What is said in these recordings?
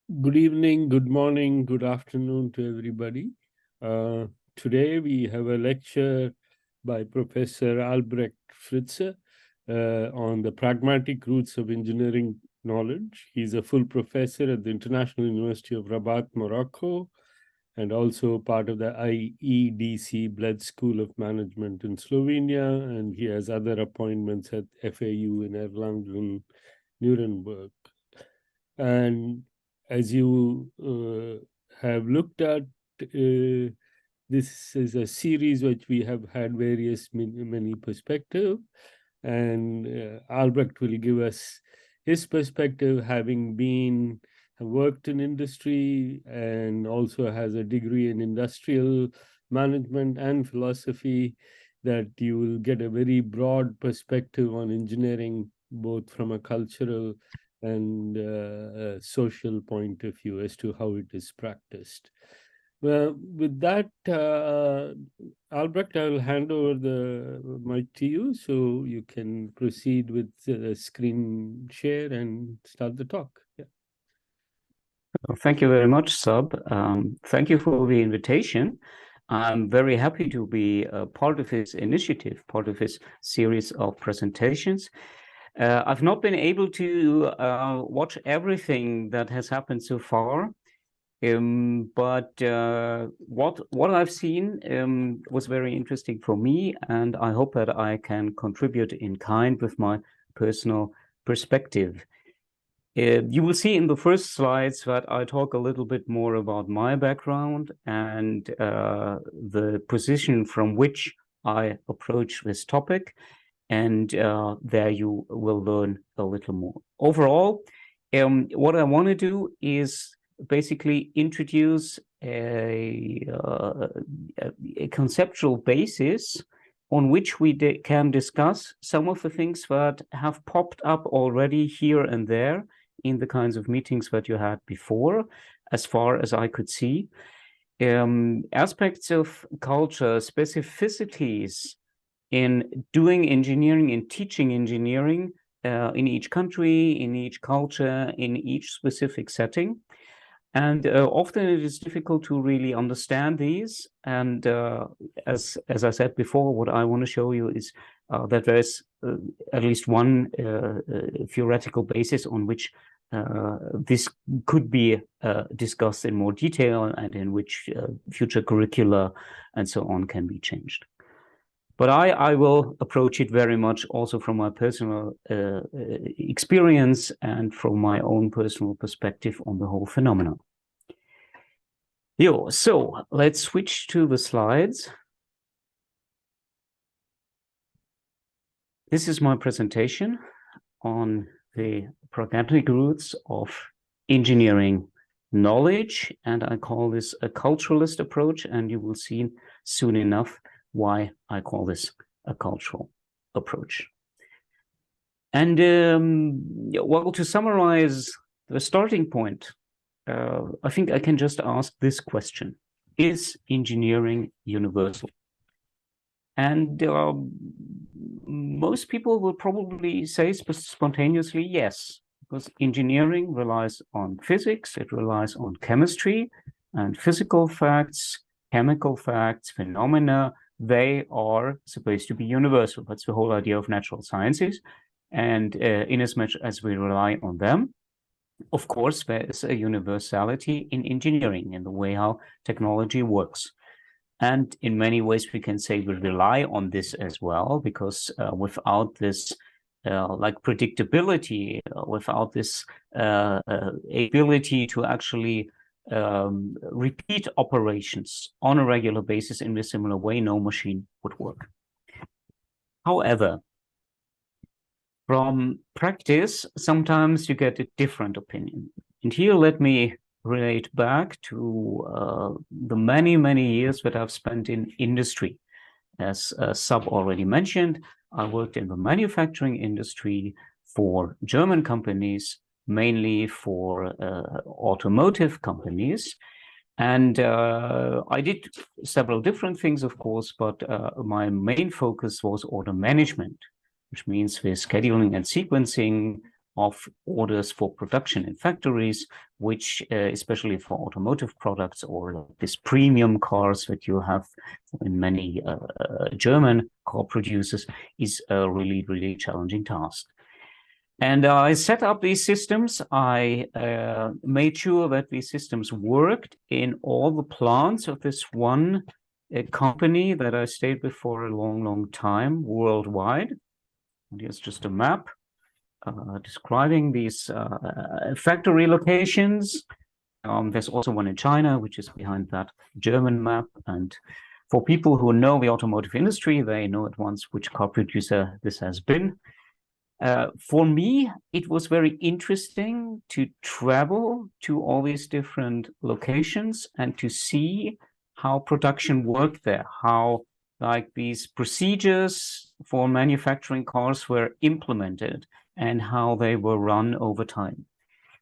Good evening, good morning, good afternoon to everybody. Today we have a lecture by Professor Albrecht Fritze on the pragmatic roots of engineering knowledge. He's a full professor at the International University of Rabat, Morocco, and also part of the IEDC Bled School of Management in Slovenia, and he has other appointments at FAU in Erlangen, Nuremberg. And as you have looked at, this is a series which we have had many perspectives, and Albrecht will give us his perspective, having worked in industry and also has a degree in industrial management and philosophy, that you will get a very broad perspective on engineering, both from a cultural and social point of view as to how it is practiced. Well, with that, Albrecht, I will hand over the mic to you so you can proceed with the screen share and start the talk. Yeah. Well, thank you very much, Sab. Thank you for the invitation. I'm very happy to be part of his initiative, part of his series of presentations. I've not been able to watch everything that has happened so far, but what I've seen was very interesting for me, and I hope that I can contribute in kind with my personal perspective. You will see in the first slides that I talk a little bit more about my background and the position from which I approach this topic. And there you will learn a little more. Overall, what I want to do is basically introduce a conceptual basis on which we can discuss some of the things that have popped up already here and there in the kinds of meetings that you had before, as far as I could see. Aspects of culture, specificities in doing engineering and teaching engineering in each country, in each culture, in each specific setting. And often it is difficult to really understand these. And as I said before, what I want to show you is that there is at least one theoretical basis on which this could be discussed in more detail, and in which future curricula and so on can be changed. But I will approach it very much also from my personal experience and from my own personal perspective on the whole phenomenon. So let's switch to the slides. This is my presentation on the pragmatic roots of engineering knowledge, and I call this a culturalist approach, and you will see soon enough why I call this a cultural approach. And well, to summarize the starting point, I think I can just ask this question: is engineering universal? And most people will probably say spontaneously yes, because engineering relies on physics, it relies on chemistry, and physical facts, chemical facts, phenomena, they are supposed to be universal. That's the whole idea of natural sciences. And in as much as we rely on them, of course, there is a universality in engineering, in the way how technology works. And in many ways, we can say we rely on this as well, because without this like predictability, without this ability to actually repeat operations on a regular basis in a similar way, no machine would work. However, from practice, sometimes you get a different opinion. And here, let me relate back to the many years that I've spent in industry. As Sab already mentioned, I worked in the manufacturing industry for German companies, mainly for automotive companies. And I did several different things, of course, but my main focus was order management, which means the scheduling and sequencing of orders for production in factories, which especially for automotive products or this premium cars that you have in many German car producers, is a really, really challenging task. And I set up these systems. I made sure that these systems worked in all the plants of this one company that I stayed with for a long, long time worldwide. And here's just a map describing these factory locations. There's also one in China, which is behind that German map. And for people who know the automotive industry, they know at once which car producer this has been. For me, it was very interesting to travel to all these different locations and to see how production worked there, how like these procedures for manufacturing cars were implemented and how they were run over time.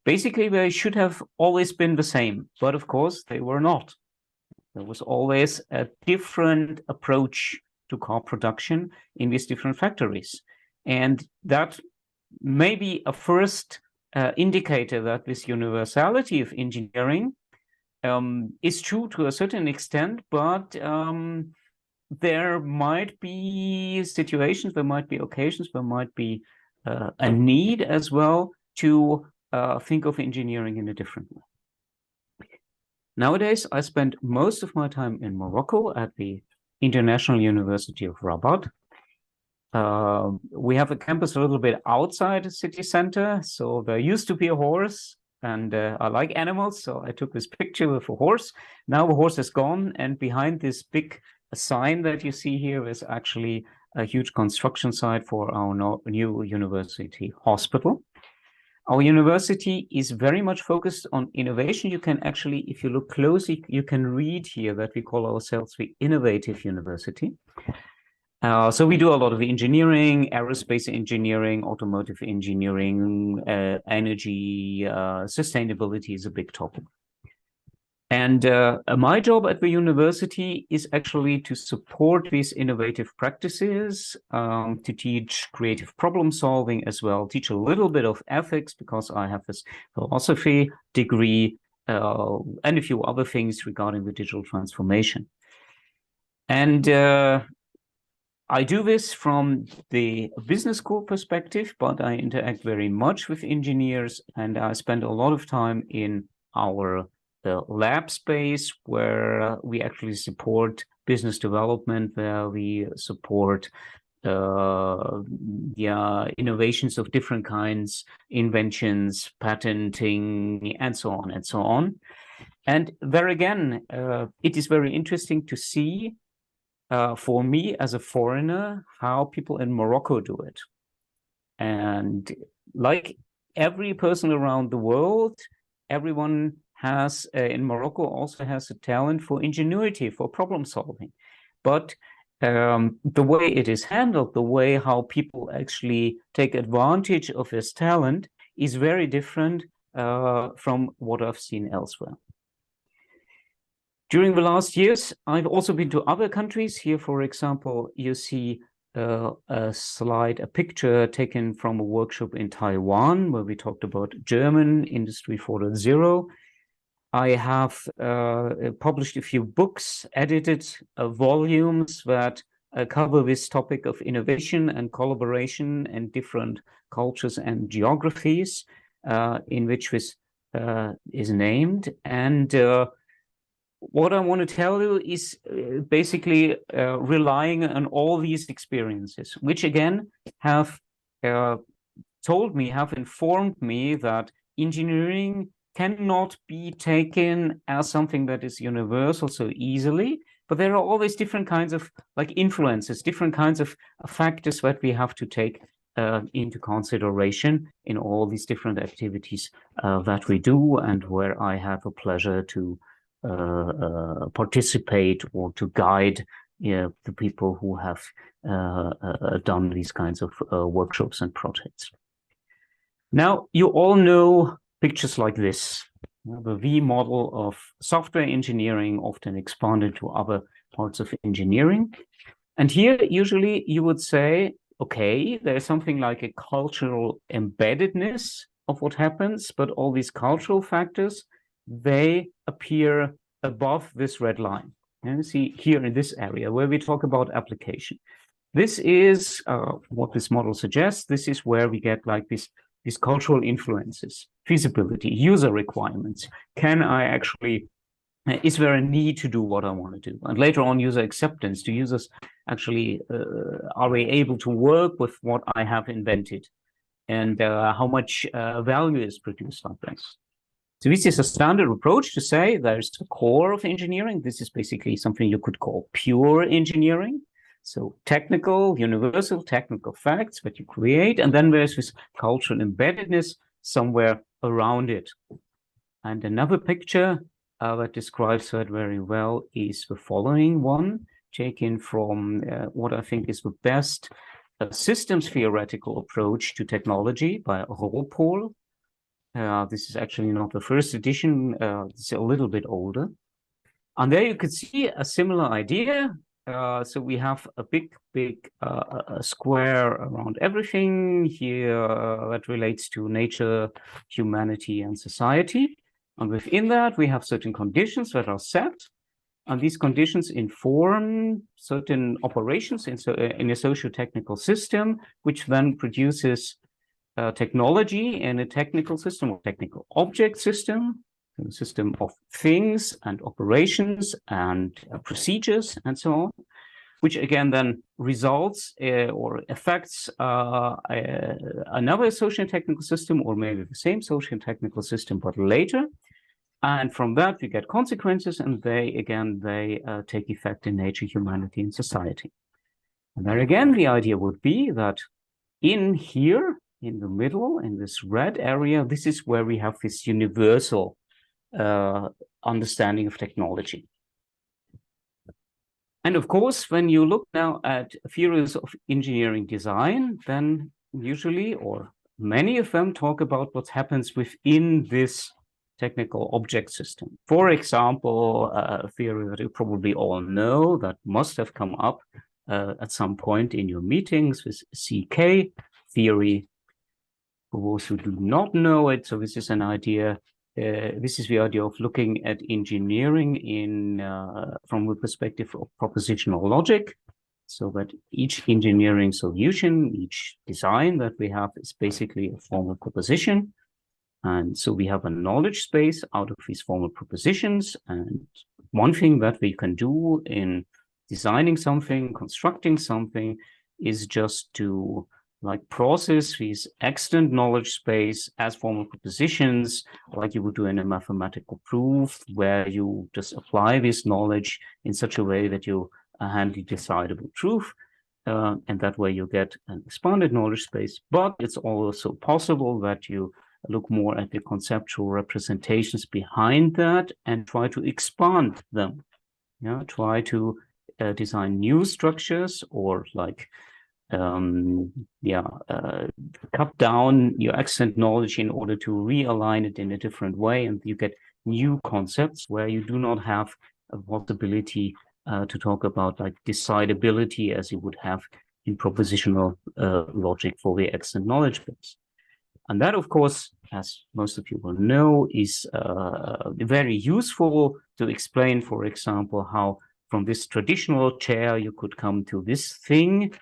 Basically, they should have always been the same, but of course they were not. There was always a different approach to car production in these different factories. And that may be a first indicator that this universality of engineering is true to a certain extent, but there might be situations, there might be occasions, there might be a need as well to think of engineering in a different way. Nowadays, I spend most of my time in Morocco at the International University of Rabat. We have a campus a little bit outside the city center, so there used to be a horse, and I like animals, so I took this picture with a horse. Now the horse is gone, and behind this big sign that you see here is actually a huge construction site for our new university hospital. Our university is very much focused on innovation. You can actually, if you look closely, you can read here that we call ourselves the Innovative University. So we do a lot of engineering, aerospace engineering, automotive engineering, energy, sustainability is a big topic. And my job at the university is actually to support these innovative practices, to teach creative problem solving as well, teach a little bit of ethics because I have this philosophy degree and a few other things regarding the digital transformation. And I do this from the business school perspective, but I interact very much with engineers, and I spend a lot of time in our lab space where we actually support business development, where we support innovations of different kinds, inventions, patenting, and so on and so on. And there again, it is very interesting to see for me as a foreigner, how people in Morocco do it. And like every person around the world, everyone has, in Morocco, also has a talent for ingenuity, for problem solving. But the way it is handled, the way how people actually take advantage of this talent is very different from what I've seen elsewhere. During the last years, I've also been to other countries. Here, for example, you see a slide, a picture taken from a workshop in Taiwan, where we talked about German Industry 4.0. I have published a few books, edited volumes that cover this topic of innovation and collaboration and different cultures and geographies in which this is named. And what I want to tell you is basically relying on all these experiences, which again have told me, have informed me that engineering cannot be taken as something that is universal so easily, but there are always different kinds of like influences, different kinds of factors that we have to take into consideration in all these different activities that we do, and where I have a pleasure to participate or to guide the people who have done these kinds of workshops and projects. Now, you all know pictures like this, the V model of software engineering, often expanded to other parts of engineering. And here, usually, you would say okay, there's something like a cultural embeddedness of what happens, but all these cultural factors, they appear above this red line. And you see here in this area where we talk about application. This is what this model suggests. This is where we get like these cultural influences, feasibility, user requirements. Can I actually, is there a need to do what I want to do? And later on, user acceptance. Do users actually, are we able to work with what I have invented? And how much value is produced on this? So this is a standard approach to say there's the core of engineering. This is basically something you could call pure engineering. So technical, universal technical facts that you create. And then there's this cultural embeddedness somewhere around it. And another picture that describes that very well is the following one, taken from what I think is the best systems theoretical approach to technology by Rowohl. This is actually not the first edition, it's a little bit older. And there you could see a similar idea. So we have a big square around everything here that relates to nature, humanity, and society. And within that, we have certain conditions that are set. And these conditions inform certain operations in a socio-technical system, which then produces technology in a technical system or technical object system, a system of things and operations and procedures and so on, which again then results or affects another socio-technical system or maybe the same socio-technical system, but later. And from that, we get consequences, and they take effect in nature, humanity, and society. And there again, the idea would be that in here, in the middle, in this red area, this is where we have this universal understanding of technology. And of course, when you look now at theories of engineering design, then usually, or many of them talk about what happens within this technical object system. For example, a theory that you probably all know that must have come up at some point in your meetings with CK theory. For those who do not know it, so this is an idea. This is the idea of looking at engineering from the perspective of propositional logic, so that each engineering solution, each design that we have is basically a formal proposition. And so we have a knowledge space out of these formal propositions. And one thing that we can do in designing something, constructing something, is just to process these extant knowledge space as formal propositions, like you would do in a mathematical proof, where you just apply this knowledge in such a way that you handle decidable truth. And that way you get an expanded knowledge space. But it's also possible that you look more at the conceptual representations behind that and try to expand them. Try to design new structures or cut down your extant knowledge in order to realign it in a different way, and you get new concepts where you do not have a possibility to talk about decidability as you would have in propositional logic for the extant knowledge base. And that, of course, as most of you will know, is very useful to explain, for example, how from this traditional chair you could come to this thing,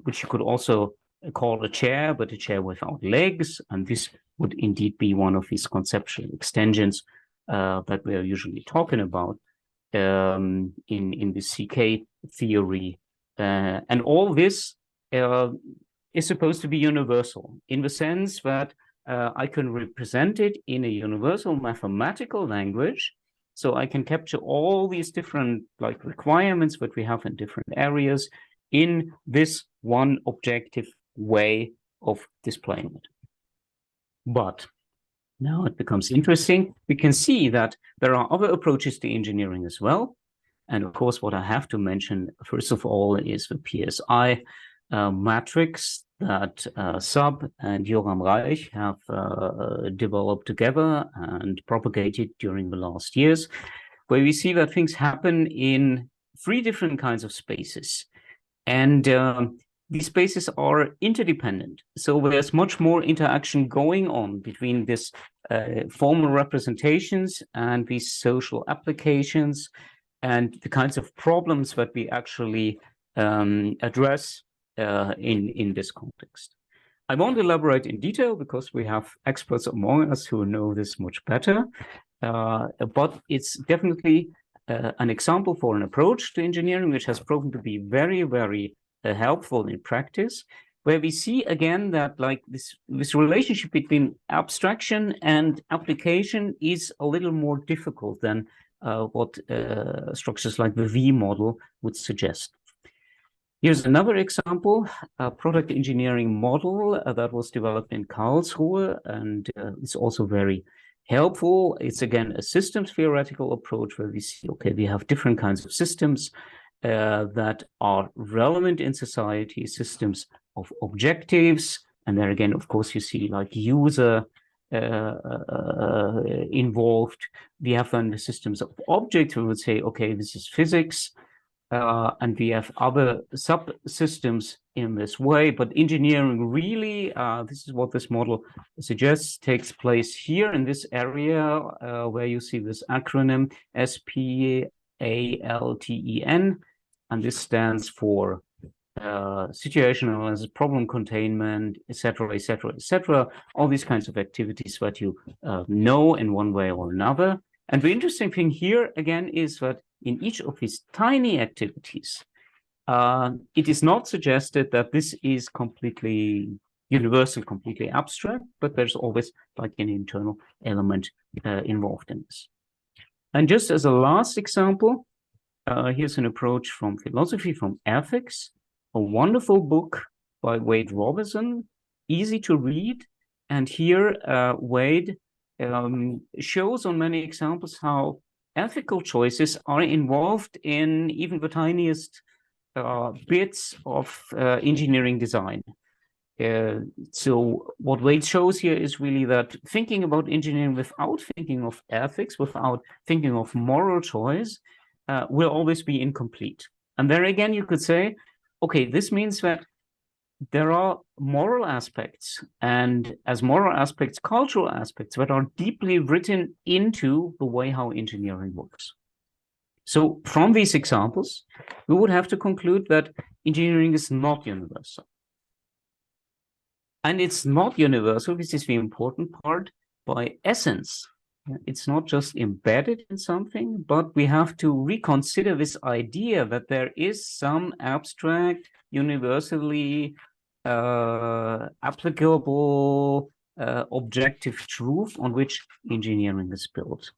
which you could also call a chair, but a chair without legs. And this would indeed be one of these conceptual extensions that we are usually talking about in the CK theory. And all this is supposed to be universal in the sense that I can represent it in a universal mathematical language. So I can capture all these different requirements that we have in different areas in this one objective way of displaying it. But now it becomes interesting. We can see that there are other approaches to engineering as well. And of course, what I have to mention, first of all, is the PSI matrix that Sub and Joram Reich have developed together and propagated during the last years, where we see that things happen in 3 different kinds of spaces. And these spaces are interdependent. So there's much more interaction going on between this formal representations and these social applications and the kinds of problems that we actually address in this context. I won't elaborate in detail because we have experts among us who know this much better, but it's definitely an example for an approach to engineering which has proven to be very, very helpful in practice, where we see again that like this relationship between abstraction and application is a little more difficult than what structures like the V model would suggest. Here's another example, a product engineering model that was developed in Karlsruhe, and it's also very helpful. It's again a systems theoretical approach where we see, okay, we have different kinds of systems that are relevant in society, systems of objectives, and there again, of course, you see like user involved. We have then the systems of objects. We would say, okay, this is physics, and we have other subsystems in this way. But engineering really, this is what this model suggests, takes place here in this area where you see this acronym SPALTEN, and this stands for situational analysis, problem containment, etc., etc., etc. All these kinds of activities that you know in one way or another. And the interesting thing here again is that in each of these tiny activities, it is not suggested that this is completely universal, completely abstract, but there's always like an internal element involved in this. And just as a last example, here's an approach from philosophy, from ethics, a wonderful book by Wade Robison, easy to read. And here Wade shows on many examples how ethical choices are involved in even the tiniest bits of engineering design. So what Wade shows here is really that thinking about engineering without thinking of ethics, without thinking of moral choice, will always be incomplete. And there again, you could say, okay, this means that there are moral aspects, and as moral aspects, cultural aspects that are deeply written into the way how engineering works. So from these examples, we would have to conclude that engineering is not universal. And it's not universal, this is the important part, by essence. It's not just embedded in something, but we have to reconsider this idea that there is some abstract, universally applicable, objective truth on which engineering is built.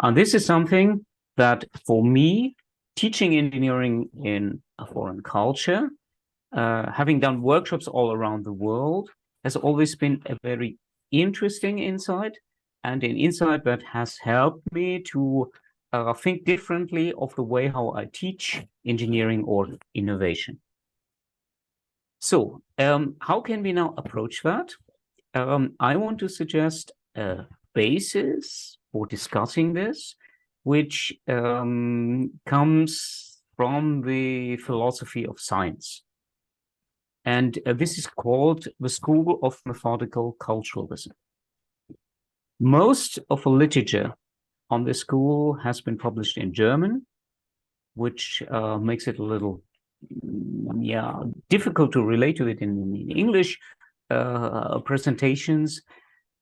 And this is something that, for me, teaching engineering in a foreign culture, having done workshops all around the world, has always been a very interesting insight, and an insight that has helped me to think differently of the way how I teach engineering or innovation. So how can we now approach that? I want to suggest a basis for discussing this, which comes from the philosophy of science. And this is called the School of Methodical Culturalism. Most of the literature on this school has been published in German, which makes it a little difficult to relate to it in English presentations.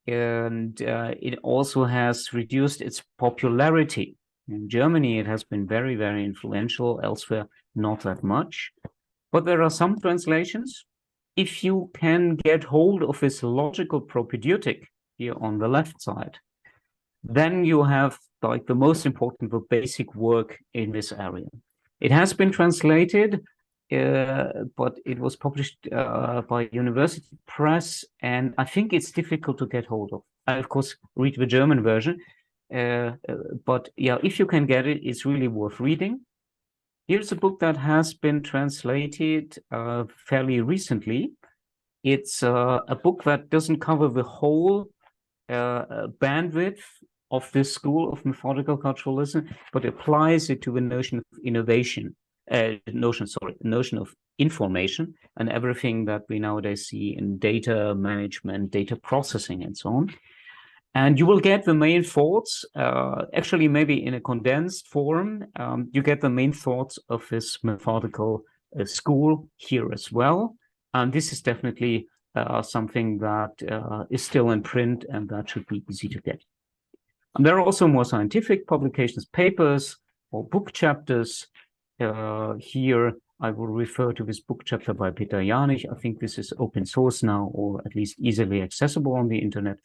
And it also has reduced its popularity. In Germany, it has been very, very influential. Elsewhere, not that much. But there are some translations. If you can get hold of this logical propedeutic here on the left side, then you have like the most important, the basic work in this area. It has been translated, but it was published by University Press, and I think it's difficult to get hold of. I, of course, read the German version, but yeah, if you can get it, it's really worth reading. Here's a book that has been translated fairly recently. It's a book that doesn't cover the whole bandwidth of this school of methodical culturalism, but applies it to the notion of innovation, notion of information and everything that we nowadays see in data management, data processing, and so on. And you will get the main thoughts, actually maybe in a condensed form. You get the main thoughts of this methodical school here as well. And this is definitely something that is still in print and that should be easy to get. And there are also more scientific publications, papers, or book chapters. Here I will refer to this book chapter by Peter Janich. I think this is open source now, or at least easily accessible on the internet.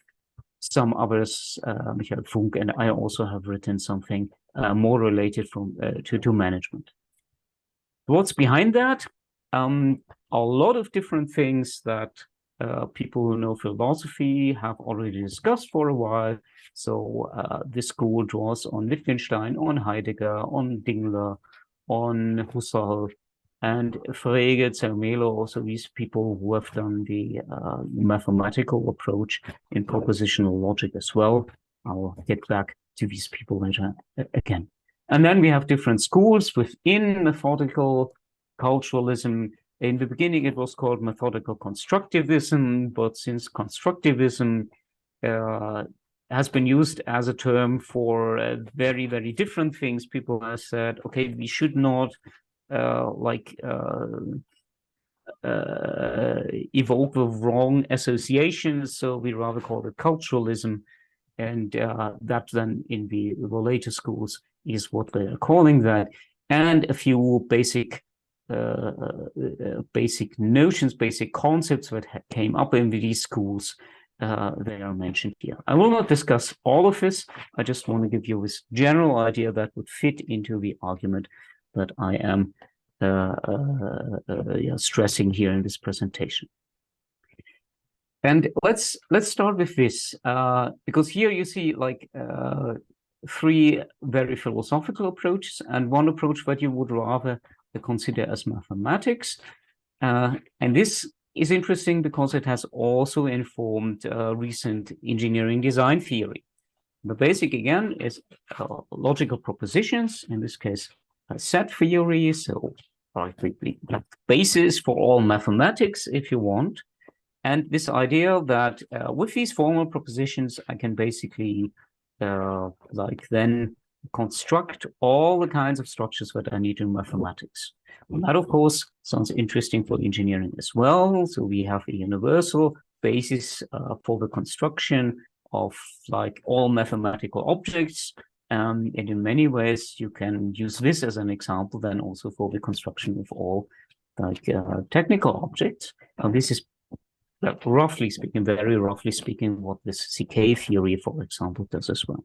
Some others, Michael Funk, and I also have written something more related to management. What's behind that? A lot of different things that people who know philosophy have already discussed for a while. So this school draws on Wittgenstein, on Heidegger, on Dingler, on Husserl, and Frege, Zermelo, also these people who have done the mathematical approach in propositional logic as well. I'll get back to these people later again. And then we have different schools within methodical culturalism. In the beginning, it was called methodical constructivism, but since constructivism has been used as a term for very, very different things, people have said, okay, we should not evoke the wrong associations, so we rather call it culturalism, and that then in the later schools is what they are calling that, and a few basic notions, basic concepts that came up in these schools, they are mentioned here. I will not discuss all of this. I just want to give you this general idea that would fit into the argument that I am stressing here in this presentation. And let's start with this, because here you see like three very philosophical approaches and one approach that you would rather consider as mathematics. And this is interesting because it has also informed recent engineering design theory. The basic, again, is logical propositions, in this case, set theory, so the basis for all mathematics, if you want. And this idea that with these formal propositions, I can basically then construct all the kinds of structures that I need in mathematics. And that, of course, sounds interesting for engineering as well. So we have a universal basis for the construction of like all mathematical objects. And in many ways, you can use this as an example then also for the construction of all like technical objects. And this is roughly speaking, very roughly speaking, what this CK theory, for example, does as well.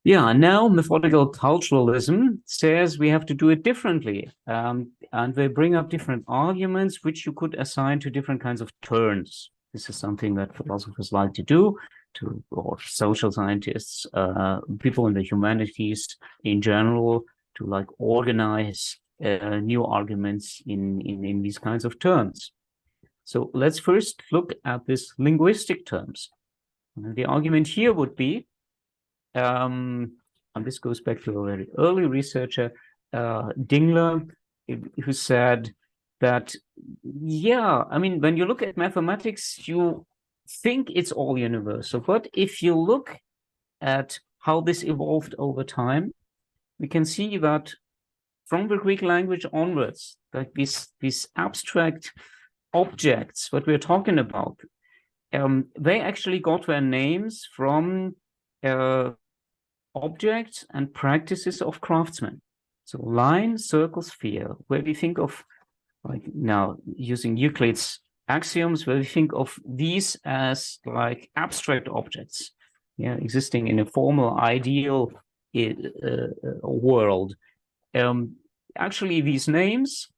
Yeah, now methodical culturalism says we have to do it differently. And they bring up different arguments which you could assign to different kinds of turns. This is something that philosophers like to do, or social scientists, people in the humanities in general, to like organize new arguments in these kinds of terms. So let's first look at this linguistic terms. The argument here would be, and this goes back to a very early researcher, Dingler, who said that, yeah, I mean, when you look at mathematics, you think it's all universal. But if you look at how this evolved over time, we can see that from the Greek language onwards, like these abstract objects, what we're talking about, they actually got their names from objects and practices of craftsmen. So line, circle, sphere, where we think of, like now using Euclid's axioms, where we think of these as like abstract objects, yeah, existing in a formal, ideal world. Actually, these names,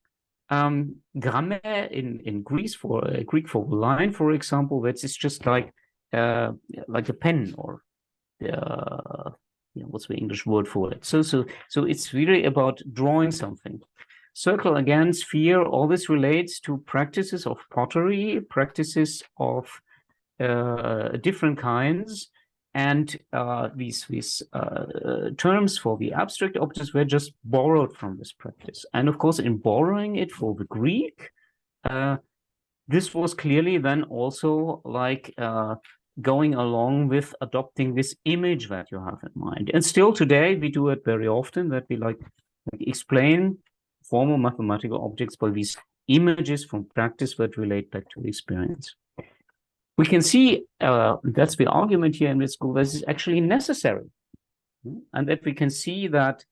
gramme in Greece for Greek for line, for example, that is just like a pen, or what's the English word for it? So it's really about drawing something. Circle, again, sphere, all this relates to practices of pottery, practices of different kinds, And these terms for the abstract objects were just borrowed from this practice. And of course, in borrowing it for the Greek, this was clearly then also like going along with adopting this image that you have in mind. And still today, we do it very often, that we like explain formal mathematical objects by these images from practice that relate back to experience. We can see, that's the argument here in this school, this is actually necessary. And that we can see that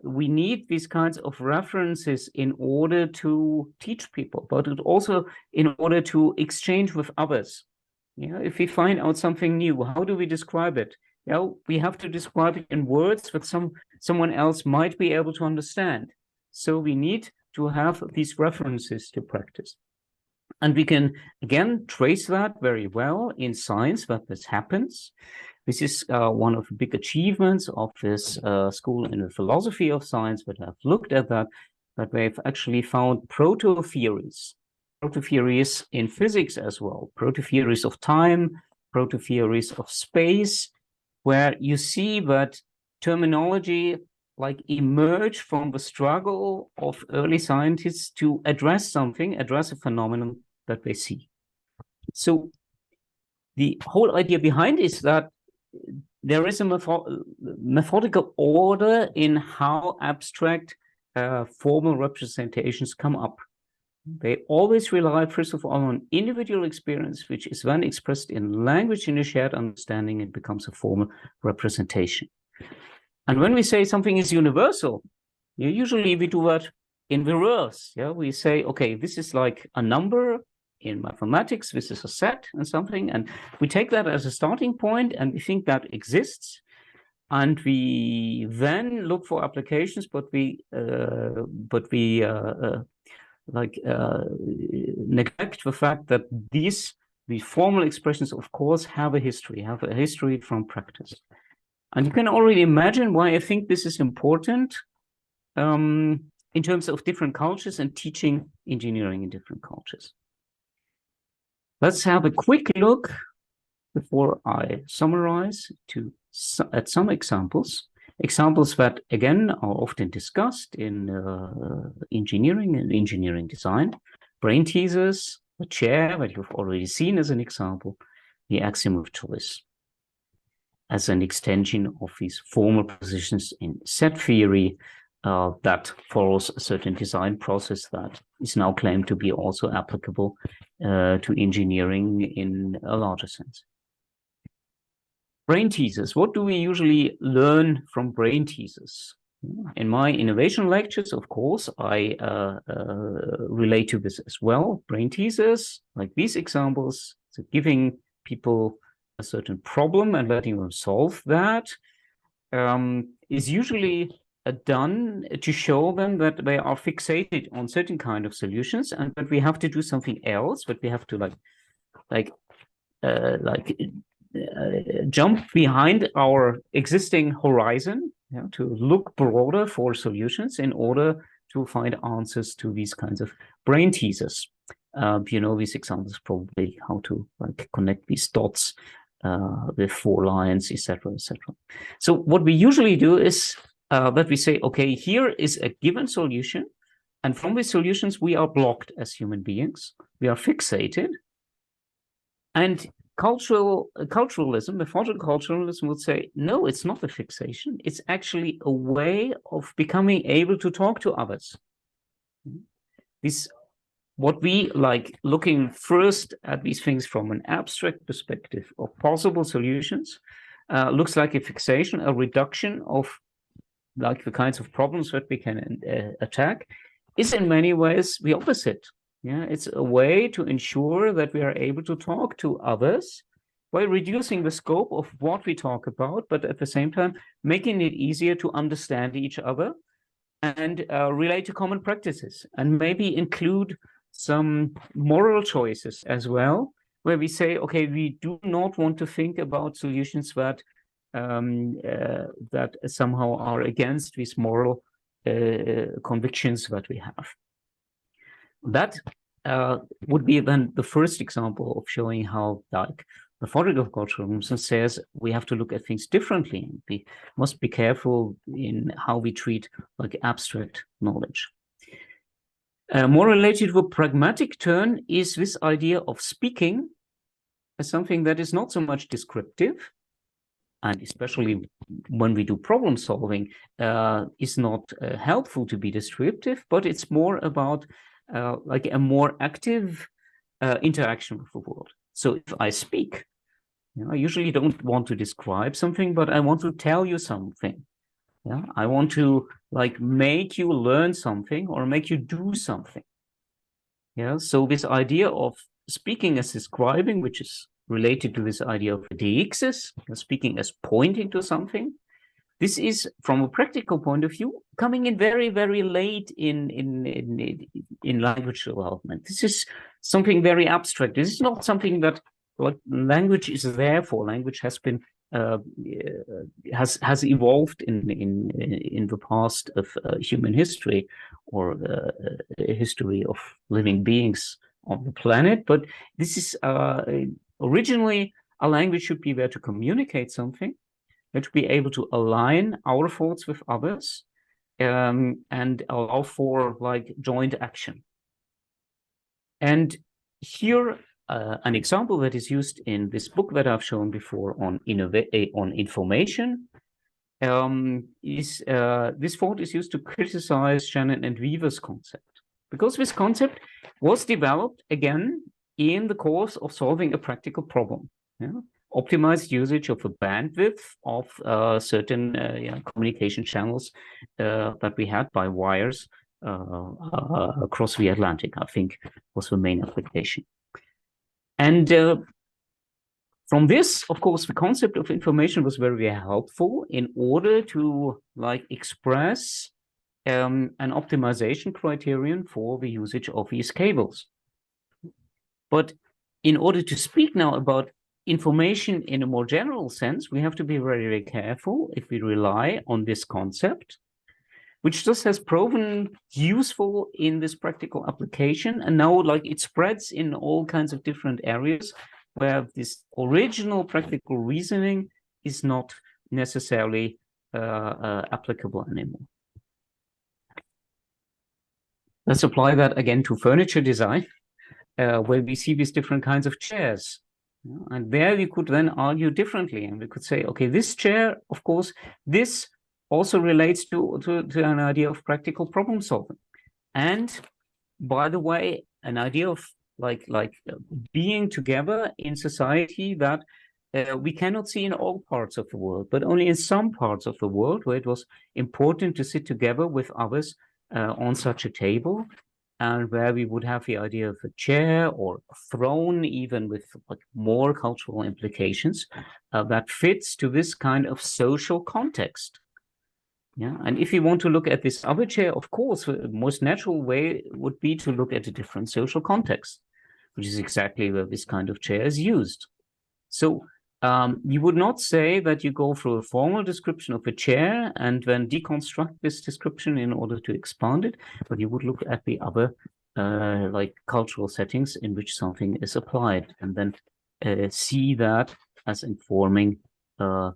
we need these kinds of references in order to teach people, but also in order to exchange with others. You know, if we find out something new, how do we describe it? You know, we have to describe it in words that someone else might be able to understand. So we need to have these references to practice. And we can, again, trace that very well in science, that this happens. This is one of the big achievements of this school in the philosophy of science that have looked at that they've actually found proto-theories in physics as well, proto-theories of time, proto-theories of space, where you see that terminology like emerge from the struggle of early scientists to address a phenomenon that they see. So the whole idea behind is that there is a methodical order in how abstract formal representations come up. They always rely, first of all, on individual experience, which is then expressed in language in a shared understanding and becomes a formal representation. And when we say something is universal, usually we do that in reverse. Yeah, we say, okay, this is like a number in mathematics, this is a set and something, and we take that as a starting point and we think that exists. And we then look for applications, but we neglect the fact that these formal expressions, of course, have a history from practice. And you can already imagine why I think this is important in terms of different cultures and teaching engineering in different cultures. Let's have a quick look before I summarize at some examples that, again, are often discussed in engineering and engineering design. Brain teasers, the chair that you've already seen as an example, the axiom of choice as an extension of these formal positions in set theory that follows a certain design process that is now claimed to be also applicable to engineering in a larger sense. Brain teasers. What do we usually learn from brain teasers? In my innovation lectures, of course, I relate to this as well. Brain teasers, like these examples, so giving people a certain problem and letting them solve that, is usually done to show them that they are fixated on certain kind of solutions and that we have to do something else, but we have to jump behind our existing horizon, you know, to look broader for solutions in order to find answers to these kinds of brain teasers. You know these examples probably, how to connect these dots with 4 lines, etc., etc. So what we usually do is that we say, okay, here is a given solution, and from these solutions we are blocked as human beings. We are fixated, and culturalism, methodical culturalism would say, no, it's not a fixation. It's actually a way of becoming able to talk to others. What we like, looking first at these things from an abstract perspective of possible solutions, looks like a fixation, a reduction of like the kinds of problems that we can attack, is in many ways the opposite. Yeah, it's a way to ensure that we are able to talk to others by reducing the scope of what we talk about, but at the same time, making it easier to understand each other and relate to common practices, and maybe include some moral choices as well, where we say, okay, we do not want to think about solutions that that somehow are against these moral convictions that we have. That would be then the first example of showing how like methodical culturalism says we have to look at things differently. We must be careful in how we treat like abstract knowledge. More related to a pragmatic turn is this idea of speaking as something that is not so much descriptive, and especially when we do problem solving, is not helpful to be descriptive, but it's more about like a more active interaction with the world. So if I speak, I usually don't want to describe something, but I want to tell you something. Yeah, I want to like make you learn something or make you do something. Yeah, so this idea of speaking as describing, which is related to this idea of deixis, speaking as pointing to something. This is, from a practical point of view, coming in very, very late in language development. This is something very abstract. This is not something that what language is there for. Language has been has evolved in the past of human history, or history of living beings on the planet. But this is originally a language should be there to communicate something, to be able to align our thoughts with others, and allow for like joint action. And here, an example that is used in this book that I've shown before on information is this thought is used to criticize Shannon and Weaver's concept, because this concept was developed again in the course of solving a practical problem. Yeah? Optimized usage of the bandwidth of certain communication channels that we had by wires across the Atlantic, I think, was the main application. And from this, of course, the concept of information was very, very helpful in order to like express an optimization criterion for the usage of these cables. But in order to speak now about information in a more general sense, we have to be very, very careful if we rely on this concept, which just has proven useful in this practical application. And now like it spreads in all kinds of different areas where this original practical reasoning is not necessarily applicable anymore. Let's apply that again to furniture design, where we see these different kinds of chairs. And there we could then argue differently, and we could say, okay, this chair, of course, this also relates to an idea of practical problem solving. And by the way, an idea of like being together in society that we cannot see in all parts of the world, but only in some parts of the world where it was important to sit together with others on such a table, and where we would have the idea of a chair or a throne, even with like more cultural implications, that fits to this kind of social context. Yeah, and if you want to look at this other chair, of course, the most natural way would be to look at a different social context, which is exactly where this kind of chair is used. So you would not say that you go through a formal description of a chair and then deconstruct this description in order to expand it, but you would look at the other like cultural settings in which something is applied, and then see that as informing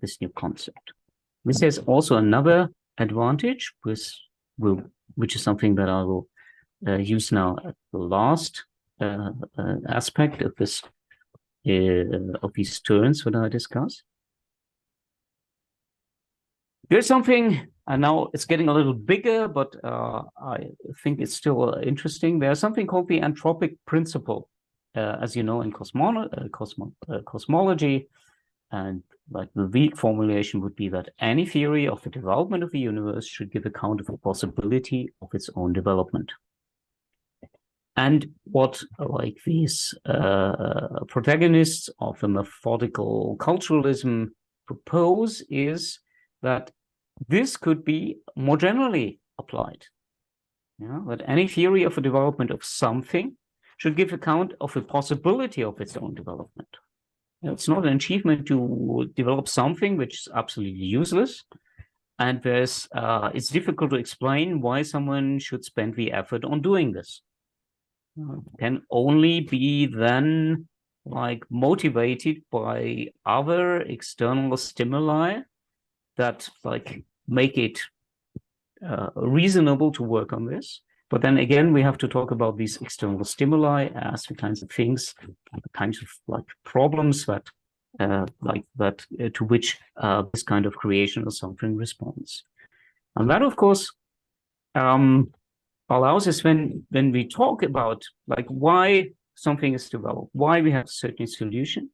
this new concept. This has also another advantage, which is something that I will use now at the last aspect of this of these turns that I discuss. Here's something, and now it's getting a little bigger, but I think it's still interesting. There's something called the anthropic principle, as you know, in cosmology, and like the weak formulation would be that any theory of the development of the universe should give account of the possibility of its own development. And what like these protagonists of the methodical culturalism propose is that this could be more generally applied. That any theory of the development of something should give account of the possibility of its own development. It's not an achievement to develop something which is absolutely useless, and it's difficult to explain why someone should spend the effort on doing this. Can only be then like motivated by other external stimuli that like make it reasonable to work on this. But then again, we have to talk about these external stimuli as the kinds of things, the kinds of like problems that to which this kind of creation or something responds. And that, of course, allows us when we talk about like why something is developed, why we have a certain solution,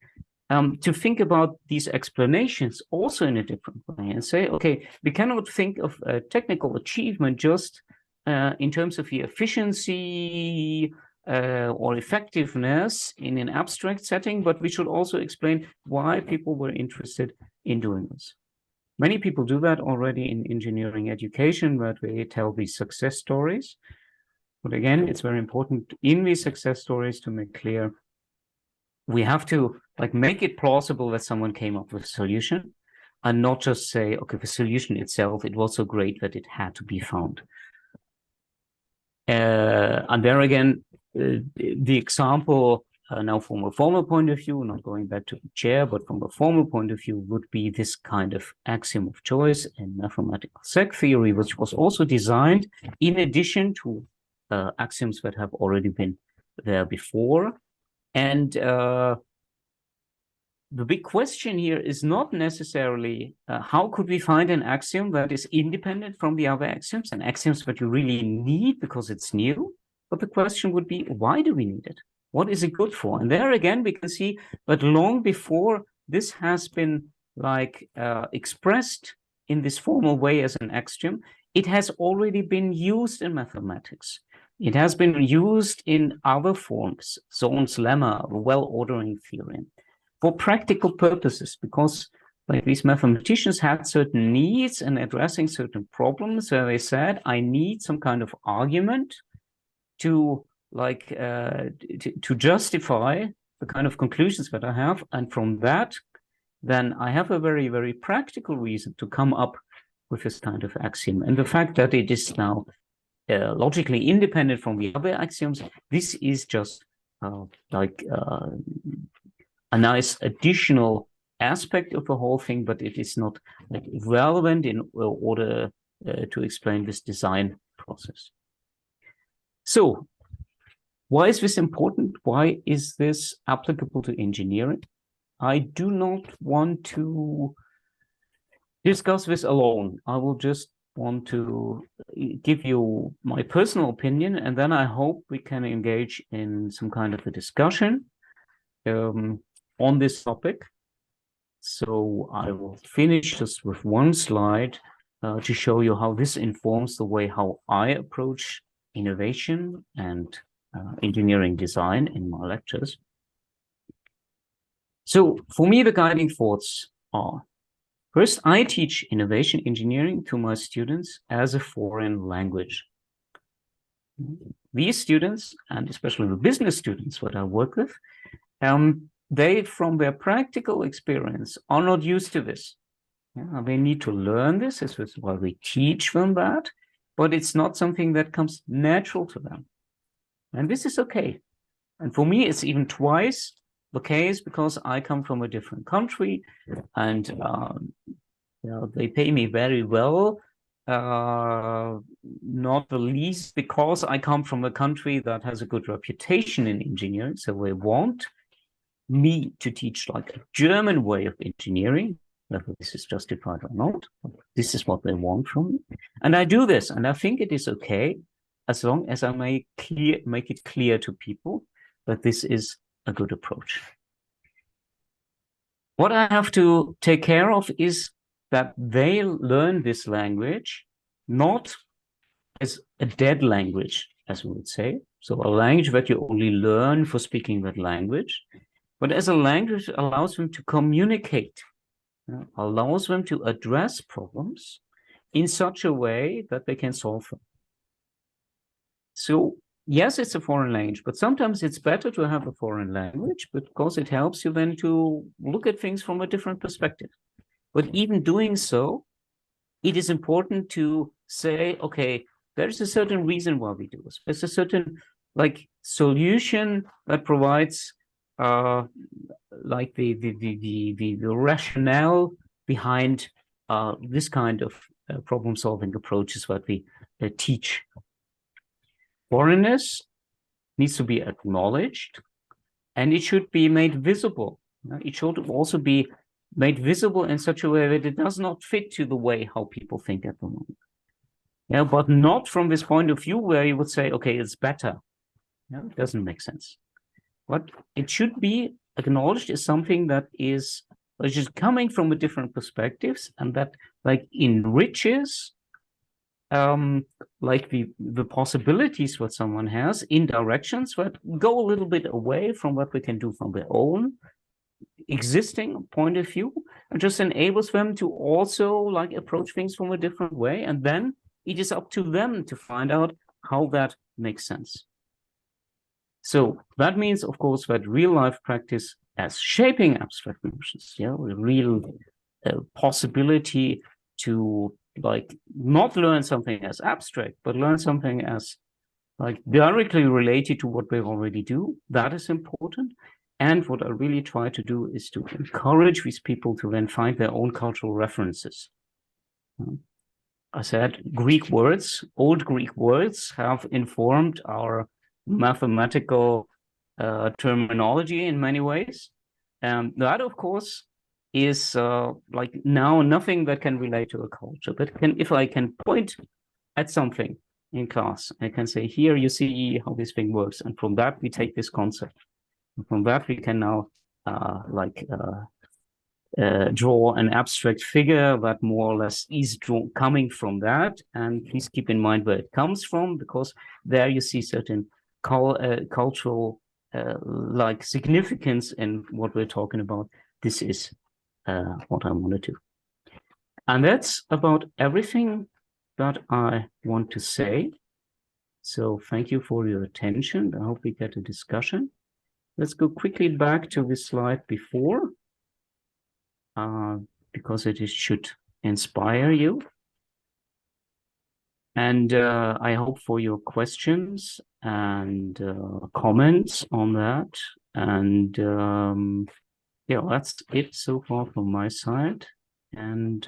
to think about these explanations also in a different way and say, okay, we cannot think of a technical achievement just in terms of the efficiency or effectiveness in an abstract setting, but we should also explain why people were interested in doing this. Many people do that already in engineering education, where they tell these success stories. But again, it's very important in these success stories to make clear we have to like make it plausible that someone came up with a solution and not just say, okay, the solution itself, it was so great that it had to be found. And there again, the example now from a formal point of view, not going back to the chair, but from a formal point of view would be this kind of axiom of choice in mathematical set theory, which was also designed in addition to axioms that have already been there before. And the big question here is not necessarily how could we find an axiom that is independent from the other axioms and axioms that you really need because it's new, but the question would be, why do we need it? What is it good for? And there again, we can see that long before this has been like expressed in this formal way as an axiom, it has already been used in mathematics. It has been used in other forms, Zorn's lemma, well-ordering theorem, for practical purposes, because like these mathematicians had certain needs in addressing certain problems where they said, I need some kind of argument to like to justify the kind of conclusions that I have. And from that, then I have a very, very practical reason to come up with this kind of axiom. And the fact that it is now logically independent from the other axioms, this is just a nice additional aspect of the whole thing, but it is not like relevant in order to explain this design process. So why is this important? Why is this applicable to engineering? I do not want to discuss this alone. I will just want to give you my personal opinion, and then I hope we can engage in some kind of a discussion on this topic. So I will finish just with one slide to show you how this informs the way how I approach innovation and engineering design in my lectures. So for me, the guiding thoughts are, first, I teach innovation engineering to my students as a foreign language. These students, and especially the business students that I work with, they, from their practical experience, are not used to this. Yeah, they need to learn this. This is why we teach them that, but it's not something that comes natural to them. And this is okay. And for me, it's even twice the case because I come from a different country and they pay me very well, not the least because I come from a country that has a good reputation in engineering. So they want me to teach like a German way of engineering, whether this is justified or not. This is what they want from me. And I do this, and I think it is okay as long as I make it clear to people that this is a good approach. What I have to take care of is that they learn this language not as a dead language, as we would say, so a language that you only learn for speaking that language, but as a language that allows them to communicate, allows them to address problems in such a way that they can solve them. So yes, it's a foreign language, but sometimes it's better to have a foreign language because it helps you then to look at things from a different perspective. But even doing so, it is important to say, okay, there's a certain reason why we do this. There's a certain like solution that provides like the rationale behind this kind of problem-solving approaches that we teach. Foreignness needs to be acknowledged, and it should be made visible. It should also be made visible in such a way that it does not fit to the way how people think at the moment. Yeah, but not from this point of view where you would say, okay, it's better. Yeah, it doesn't make sense. But it should be acknowledged as something that is which is coming from a different perspectives and that like enriches like the possibilities what someone has in directions that go a little bit away from what we can do from their own existing point of view, and just enables them to also like approach things from a different way. And then it is up to them to find out how that makes sense. So that means, of course, that real life practice as shaping abstract notions, yeah, the real possibility to like not learn something as abstract, but learn something as like directly related to what we already do. That is important. And what I really try to do is to encourage these people to then find their own cultural references. I said Greek words, old Greek words have informed our mathematical terminology in many ways. And that, of course, is like now nothing that can relate to a culture. But if I can point at something in class, I can say, here you see how this thing works. And from that, we take this concept. And from that, we can now draw an abstract figure that more or less is coming from that. And please keep in mind where it comes from, because there you see certain cultural like significance in what we're talking about. This is what I wanted to. And that's about everything that I want to say. So thank you for your attention. I hope we get a discussion. Let's go quickly back to the slide before, because it should inspire you. And I hope for your questions and comments on that. And yeah, that's it so far from my side. And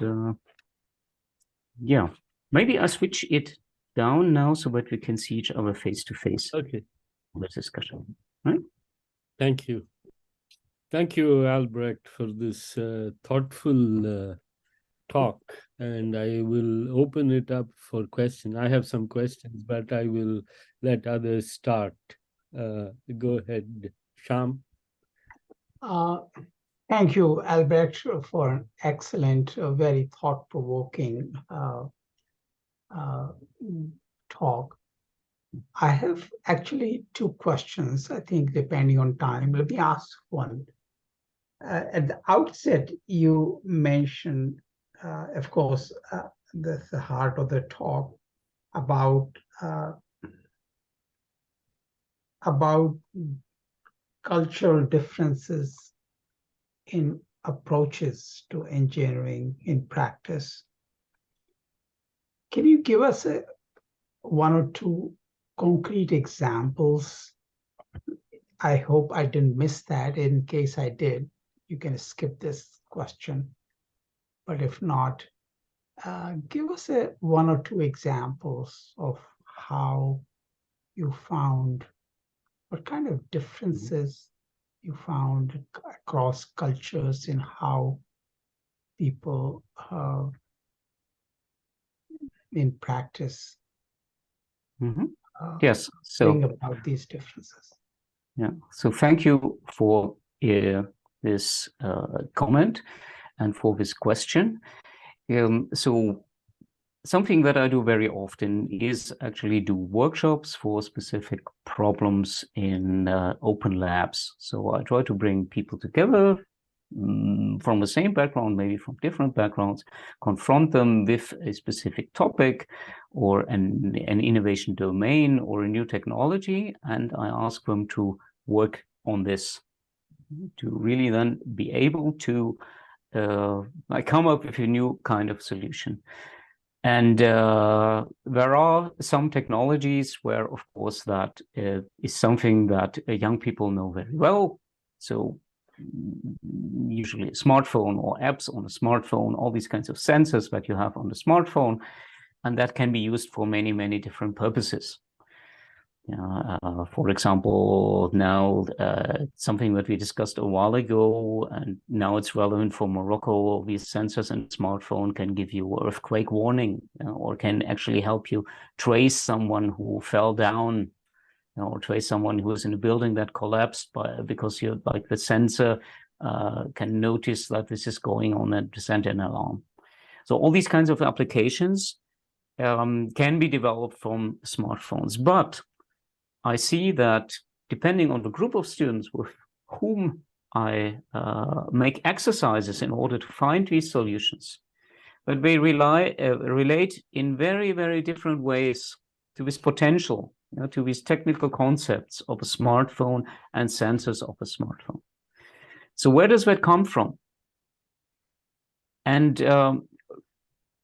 yeah, maybe I switch it down now so that we can see each other face to face. Okay. The discussion, right? Thank you. Thank you, Albrecht, for this thoughtful talk. And I will open it up for questions. I have some questions, but I will let others start. Go ahead, Sham. Thank you, Albrecht, for an excellent, very thought-provoking talk. I have actually two questions, I think, depending on time. Let me ask one. At the outset, you mentioned, of course, the heart of the talk about cultural differences in approaches to engineering in practice. Can you give us one or two concrete examples? I hope I didn't miss that. In case I did, you can skip this question. But if not, give us one or two examples of how you found, what kind of differences you found across cultures in how people in practice yes, so think about these differences. Yeah, so thank you for this comment and for this question. So something that I do very often is actually do workshops for specific problems in open labs. So I try to bring people together from the same background, maybe from different backgrounds, confront them with a specific topic or an innovation domain or a new technology, and I ask them to work on this to really then be able to come up with a new kind of solution. And there are some technologies where, of course, that is something that young people know very well. So usually a smartphone or apps on a smartphone, all these kinds of sensors that you have on the smartphone, and that can be used for many, many different purposes. For example, now something that we discussed a while ago, and now it's relevant for Morocco, these sensors in smartphone can give you earthquake warning, or can actually help you trace someone who fell down, or trace someone who was in a building that collapsed because you like the sensor can notice that this is going on and send an alarm. So all these kinds of applications can be developed from smartphones, but I see that depending on the group of students with whom I make exercises in order to find these solutions, that they relate in very, very different ways to this potential, to these technical concepts of a smartphone and sensors of a smartphone. So where does that come from? And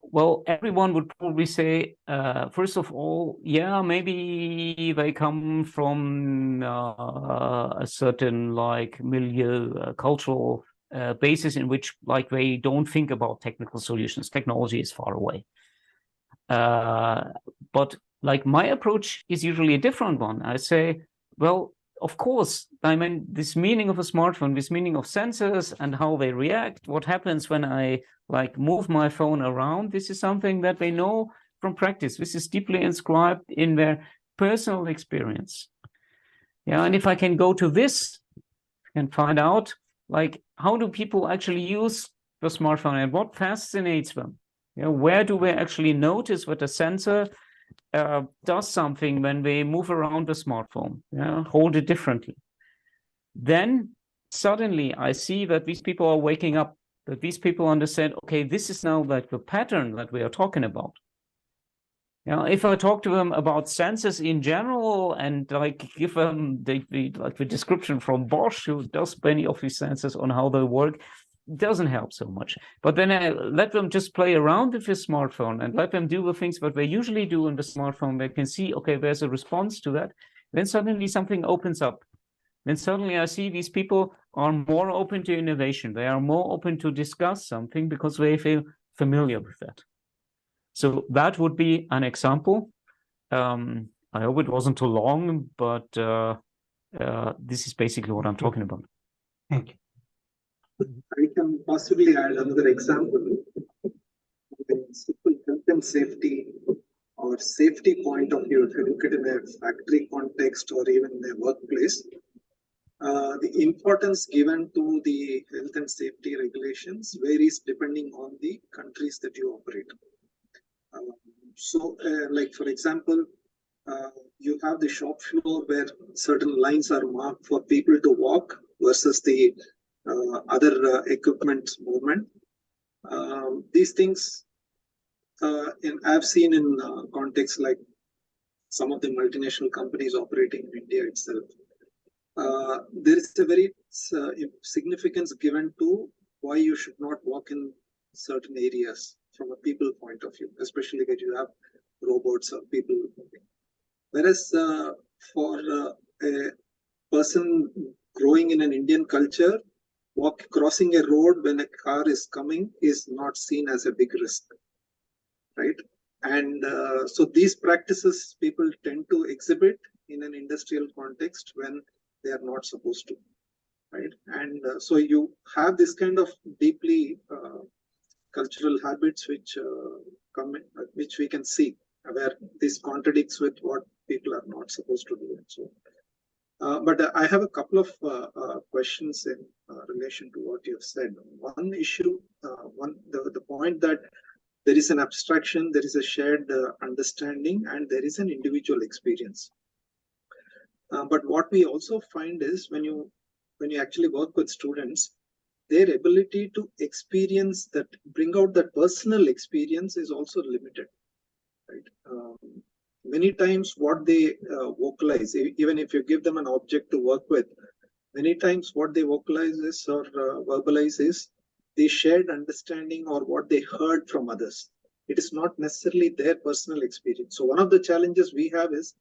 well, everyone would probably say, first of all, yeah, maybe they come from a certain like milieu, cultural basis in which like they don't think about technical solutions. Technology is far away. But like my approach is usually a different one. I say, well, of course, I mean, this meaning of a smartphone, this meaning of sensors and how they react, what happens when I like move my phone around, this is something that they know from practice. This is deeply inscribed in their personal experience. Yeah, and if I can go to this and find out, like, how do people actually use the smartphone and what fascinates them? Where do they actually notice that a sensor does something when they move around the smartphone, hold it differently? Then suddenly I see that these people are waking up, that these people understand, okay, this is now like the pattern that we are talking about. If I talk to them about sensors in general and like give them the description from Bosch, who does many of these sensors on how they work, doesn't help so much. But then I let them just play around with the smartphone and let them do the things that they usually do in the smartphone. They can see, okay, there's a response to that. Then suddenly something opens up. Then suddenly I see these people are more open to innovation. They are more open to discuss something because they feel familiar with that. So that would be an example. I hope it wasn't too long, but this is basically what I'm talking about. Thank you. I can possibly add another example. Simple health and safety or safety point of view, if you look at it in a factory context or even in a workplace, the importance given to the health and safety regulations varies depending on the countries that you operate. Like for example, you have the shop floor where certain lines are marked for people to walk versus the other equipment movement. These things I've seen in contexts like some of the multinational companies operating in India itself. There is a very significance given to why you should not walk in certain areas from a people point of view, especially when you have robots or people moving. Whereas for a person growing in an Indian culture, crossing a road when a car is coming is not seen as a big risk, right? And so these practices people tend to exhibit in an industrial context when they are not supposed to, right? And so you have this kind of deeply cultural habits which which we can see, where this contradicts with what people are not supposed to do. And so, but I have a couple of questions in relation to what you have said. One issue, the point that there is an abstraction, there is a shared understanding, and there is an individual experience. But what we also find is when you actually work with students, their ability to experience that, bring out that personal experience is also limited, right? Many times what they vocalize, even if you give them an object to work with, many times what they vocalize is or verbalize is the shared understanding or what they heard from others. It is not necessarily their personal experience. So one of the challenges we have is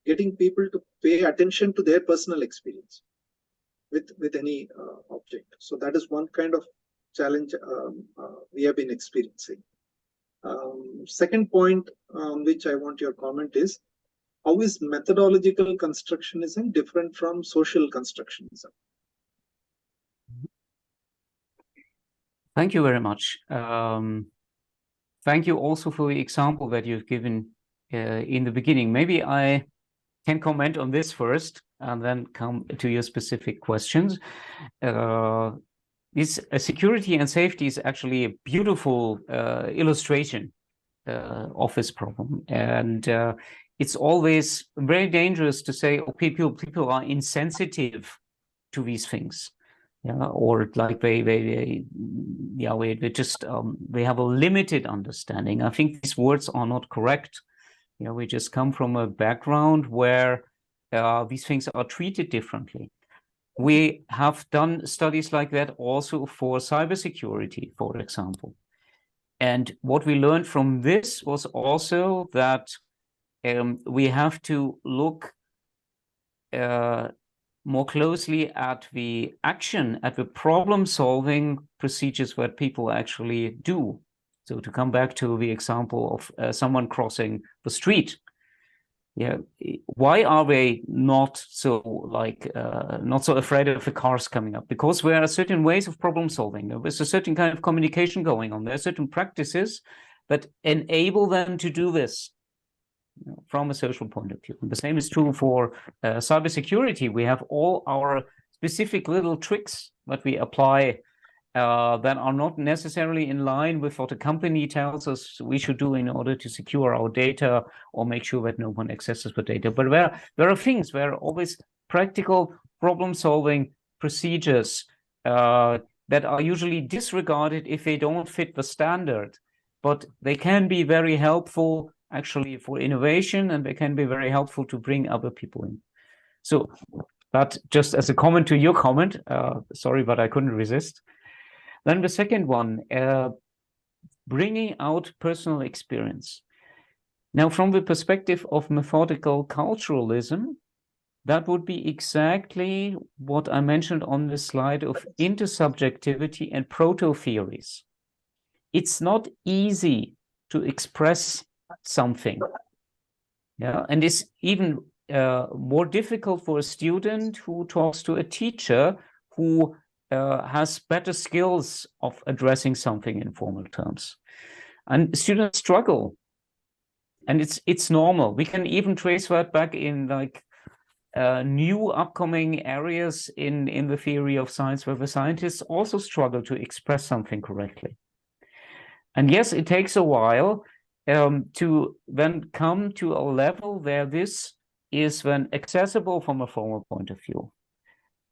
getting people to pay attention to their personal experience. with any object. So that is one kind of challenge we have been experiencing. Second point which I want your comment is, how is methodological constructionism different from social constructionism? Thank you very much. Thank you also for the example that you've given in the beginning. Maybe I can comment on this first and then come to your specific questions. This security and safety is actually a beautiful illustration of this problem. And it's always very dangerous to say, oh, people are insensitive to these things. Yeah, or like they just they have a limited understanding. I think these words are not correct. You know, we just come from a background where these things are treated differently. We have done studies like that also for cybersecurity, for example. And what we learned from this was also that we have to look more closely at the action, at the problem-solving procedures that people actually do. So to come back to the example of someone crossing the street, yeah, why are they not so not so afraid of the cars coming up? Because there are certain ways of problem solving. There's a certain kind of communication going on. There are certain practices that enable them to do this, you know, from a social point of view. And the same is true for cybersecurity. We have all our specific little tricks that we apply that are not necessarily in line with what a company tells us we should do in order to secure our data or make sure that no one accesses the data. But there are things, there are always practical problem-solving procedures that are usually disregarded if they don't fit the standard. But they can be very helpful actually for innovation, and they can be very helpful to bring other people in. So that just as a comment to your comment, sorry, but I couldn't resist. Then the second one, bringing out personal experience. Now, from the perspective of methodical culturalism, that would be exactly what I mentioned on the slide of intersubjectivity and proto-theories. It's not easy to express something. Yeah, and it's even more difficult for a student who talks to a teacher who has better skills of addressing something in formal terms. And students struggle. And it's normal. We can even trace that back in like new upcoming areas in the theory of science where the scientists also struggle to express something correctly. And yes, it takes a while to then come to a level where this is then accessible from a formal point of view.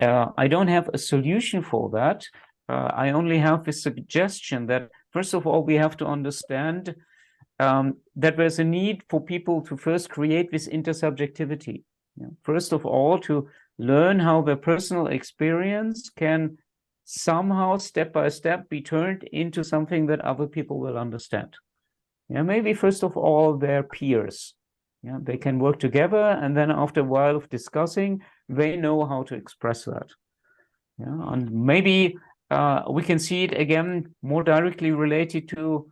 I don't have a solution for that. I only have the suggestion that, first of all, we have to understand that there's a need for people to first create this intersubjectivity. You know, first of all, to learn how their personal experience can somehow, step by step, be turned into something that other people will understand. Yeah, maybe first of all, their peers. Yeah, they can work together, and then after a while of discussing, they know how to express that. Yeah, and maybe we can see it again more directly related to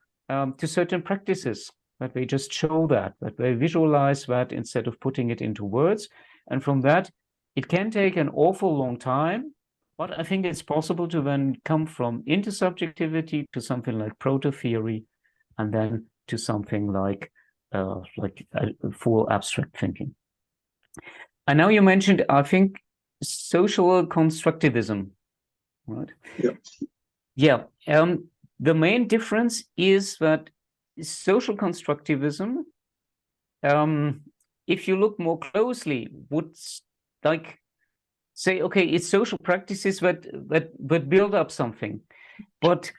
certain practices, that they just show that they visualize that instead of putting it into words. And from that, it can take an awful long time, but I think it's possible to then come from intersubjectivity to something like proto-theory, and then to something like full abstract thinking. And now you mentioned, I think, social constructivism, right? Yeah. Yeah. The main difference is that social constructivism, if you look more closely, would like say, okay, it's social practices that build up something, but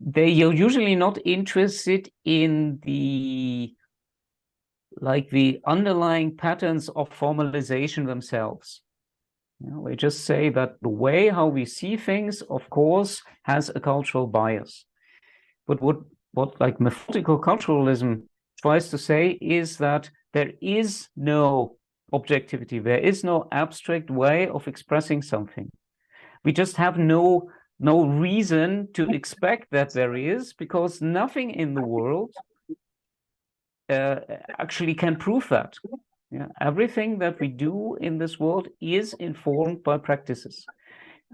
they are usually not interested in the underlying patterns of formalization themselves. You know, they just say that the way how we see things, of course, has a cultural bias. But what like methodical culturalism tries to say is that there is no objectivity. There is no abstract way of expressing something. We just have no reason to expect that there is, because nothing in the world actually can prove that. Yeah, everything that we do in this world is informed by practices.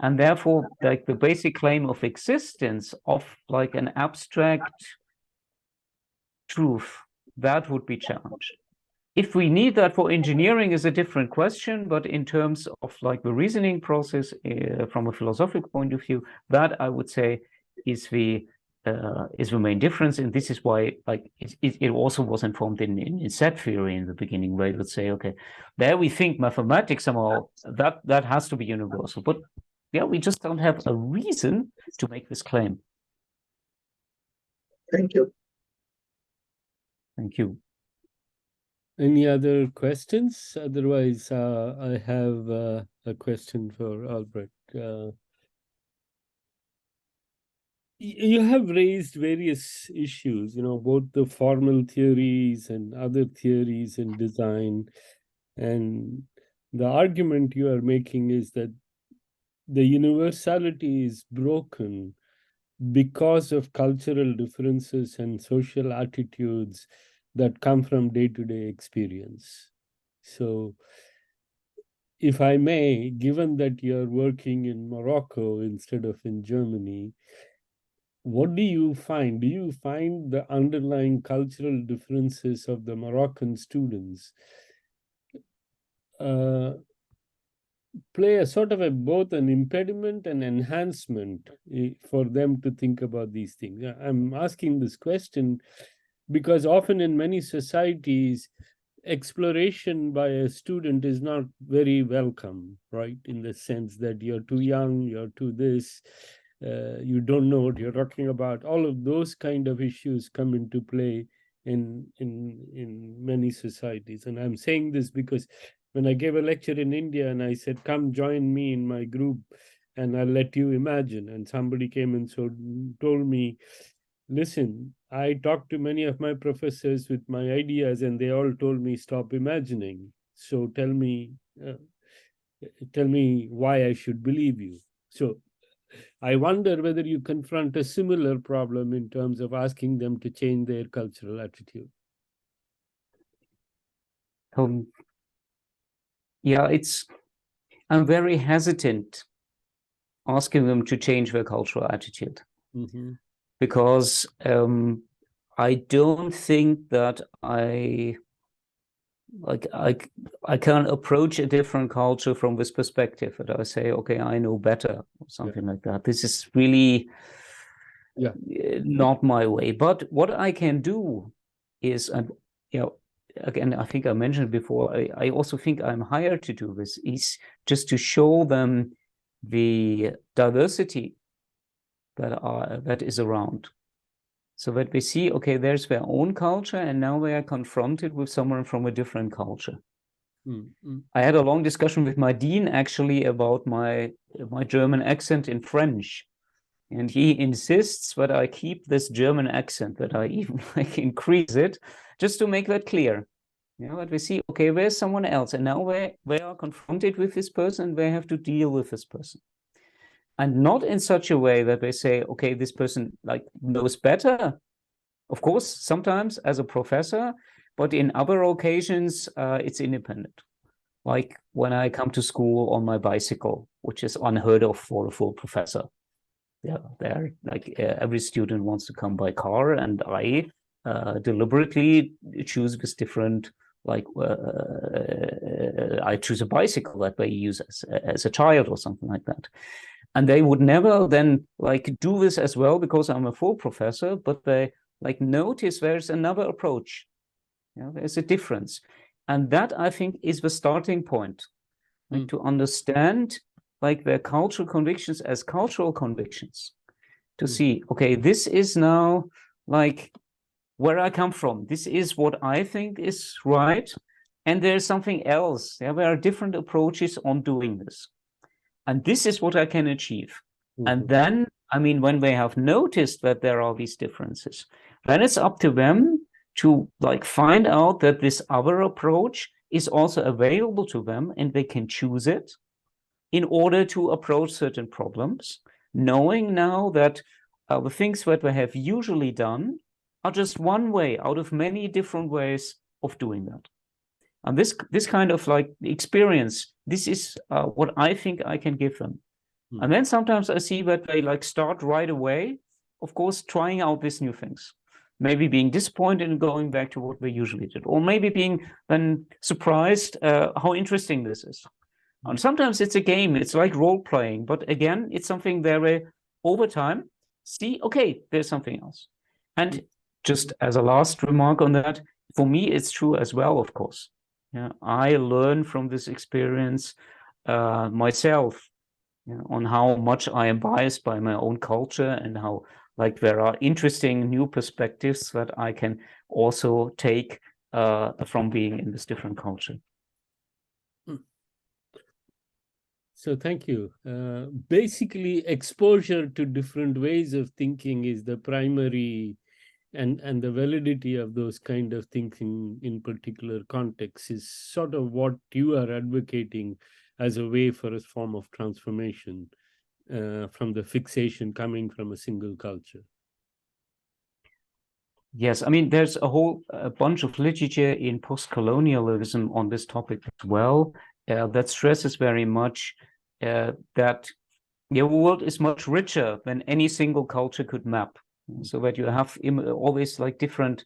And therefore, like the basic claim of existence of like an abstract truth, that would be challenged. If we need that for engineering is a different question, but in terms of like the reasoning process from a philosophical point of view, that I would say is the main difference. And this is why like it also was informed in set theory in the beginning, where you would say, okay, there we think mathematics somehow that has to be universal, but yeah, we just don't have a reason to make this claim. Thank you. Thank you. Any other questions? Otherwise, I have a question for Albrecht. You have raised various issues, both the formal theories and other theories in design. And the argument you are making is that the universality is broken because of cultural differences and social attitudes that come from day-to-day experience. So, if I may, given that you're working in Morocco instead of in Germany, what do you find? Do you find the underlying cultural differences of the Moroccan students play a sort of both an impediment and enhancement for them to think about these things? I'm asking this question because often in many societies, exploration by a student is not very welcome, right? In the sense that you're too young, you're too this, you don't know what you're talking about. All of those kind of issues come into play in many societies. And I'm saying this because when I gave a lecture in India and I said, come join me in my group and I'll let you imagine. And somebody came and told me, listen, I talked to many of my professors with my ideas and they all told me, stop imagining. So tell me why I should believe you. So I wonder whether you confront a similar problem in terms of asking them to change their cultural attitude. Yeah, I'm very hesitant asking them to change their cultural attitude. Mm-hmm. Because I don't think that I can approach a different culture from this perspective, that I say, okay, I know better or something like that. This is really not my way. But what I can do is, again, I think I mentioned before, I also think I'm hired to do this, is just to show them the diversity that is around. So that we see, okay, there's their own culture, and now they are confronted with someone from a different culture. Mm-hmm. I had a long discussion with my dean, actually, about my German accent in French. And he insists that I keep this German accent, that I even increase it, just to make that clear. That we see, okay, there's someone else, and now they are confronted with this person, and they have to deal with this person. And not in such a way that they say, okay, this person knows better. Of course, sometimes as a professor, but in other occasions, it's independent. Like when I come to school on my bicycle, which is unheard of for a full professor. Every student wants to come by car, and I deliberately choose this different. I choose a bicycle that they use as a child or something like that. And they would never then do this as well because I'm a full professor, but they notice there's another approach. There's a difference. And that, I think, is the starting point. To understand their cultural convictions as cultural convictions. To see, okay, this is now where I come from. This is what I think is right. And there's something else. There are different approaches on doing this. And this is what I can achieve. Mm-hmm. And then, when they have noticed that there are these differences, then it's up to them to find out that this other approach is also available to them, and they can choose it in order to approach certain problems, knowing now that the things that they have usually done are just one way out of many different ways of doing that. And this kind of like experience, this is what I think I can give them. And then sometimes I see that they like start right away, of course, trying out these new things, maybe being disappointed and going back to what they usually did, or maybe being then surprised how interesting this is. And sometimes it's a game, it's like role playing, but again, it's something where over time, see, okay, there's something else. And just as a last remark on that, for me, it's true as well, of course. Yeah, I learn from this experience myself, on how much I am biased by my own culture, and how like there are interesting new perspectives that I can also take from being in this different culture. So thank you. Basically, exposure to different ways of thinking is the primary, and the validity of those kind of thinking in particular contexts is sort of what you are advocating as a way for a form of transformation from the fixation coming from a single culture. Yes, I mean, there's a whole bunch of literature in post-colonialism on this topic as well, that stresses very much that the world is much richer than any single culture could map. So that you have always like different